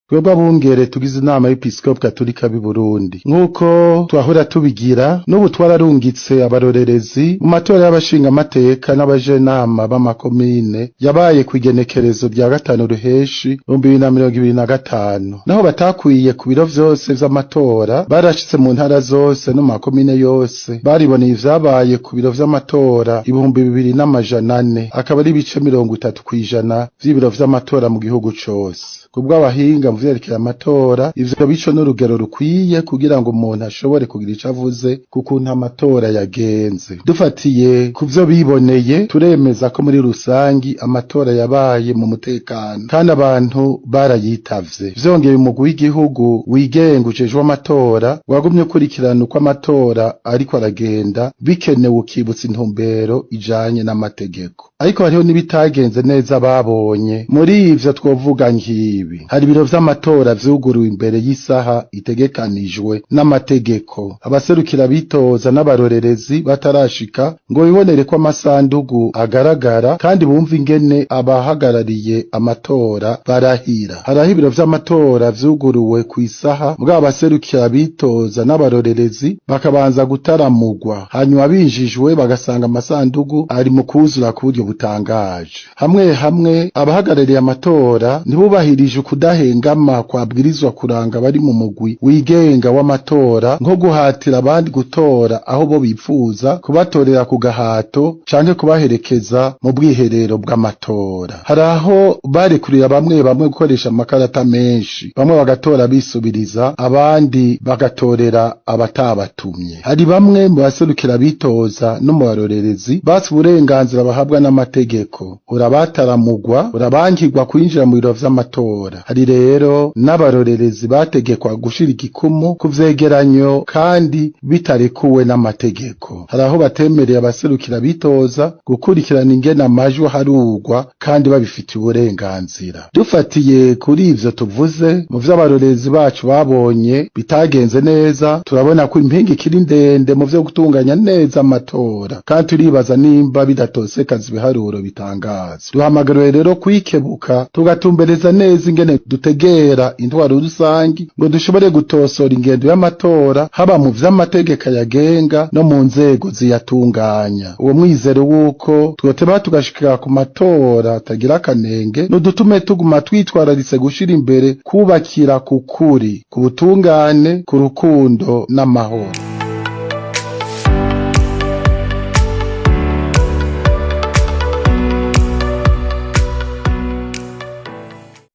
twebwe abungere tugize inama y'Episkopi Gatolika b'i Burundi nk'uko twahora tubigira n'ubu twararungitse abarorerezi mu matora y'abashinga amateka n'abajenama b'amakomine yabaye kw'igenekerezo rya 5 Ruheshi 2025 naho batakwiye ku biro vyose vy'amatora barashitse mu ntara zose no mu makomine yose bariboneye ivyabaye ku biro vy'amatora 2400 akaba ari ibice 30% vy'ibiro vy'amatora mu gihugu cose. Kubw'abahinga mu vyerekeye amatora ivyo bico n'urugero rukwiye kugira ngo umuntu ashobore kugira ico avuze ku kuntu amatora yagenze. Dufatiye ku vyo biboneye turemeza ko muri rusangi amatora yabaye mu mutekano kandi abantu barayitavye. Vyongeye umugwi w'igihugu wigenga ujejwe amatora wagumye ukurikirana uko amatora ariko aragenda bikenewe ukibutsa intumbero ijanye n'amategeko. Ariko hariho n'ibitagenze neza babonye. Muri ivyo twovuga nk'ibi: hari ibiro vy'amatora vyuguruwe imbere y'isaha itegekanijwe n'amategeko, abaserukira bitoza n'abarorerezi batarashika ngo bibonere ko amasandugu agaragara kandi bumva ingene abahagarariye amatora barahira. Hariho ibiro vy'amatora vyuguruwe ku isaha bwa baserukira bitoza n'abarorerezi bakabanza gutaramugwa, hanyuma binjijwe bagasanga amasandugu ari mu kuzura ku buryo butangaje. Hamwe abahagarariye amatora ntibubahirije ukudahengama kwabwirizwa kuranga bari mu mugwi wigenga w'amatora nko guhatira abandi gutora aho bo bipfuza, kubatorera ku gahato canke kubaherekeza mu bwiherero bw'amatora. Hari aho barekurira bamwe gukoresha amakarata menshi, bamwe bagatora bisubiriza abandi bagatorera abatabatumye. Hari bamwe mu baserukira bitoza no mu barorerezi basi uburenganzira bahabwa n'amategeko, urabataramugwa urabangirwa kwinjira mu biro vy'amatora. Hari rero n'abarorerezi bategekwa gushira igikumu ku vyegeranyo kandi bitarekuwe n'amategeko. Hari aho batemereye abaserukira bitoza gukurikirana ingene amajwi harugwa kandi babifitiye uburenganzira. Dufatiye kuri ivyo tuvuze mu vy'abarorerezi bacu babonye bitagenze neza, turabona ko impinga ikiri ndende mu vyo gutunganya neza amatora kandi turibaza nimba bidatosekaza ibiharuro bitangaza. Duhamagariwe rero kwikebuka tugatumbereza neza ingene dutegera intwaro rusangi ngo dushobore gutosora ingendo y'amatora haba mu vy'amategeko yagenga no mu nzego ziyatunganya. Uwo mwizero wuko twoteba tugashikira ku matora atagira akanenge n'udutume tuguma twitwararitse gushira imbere kubakira ku kuri, ku butungane, ku rukundo n'amahoro.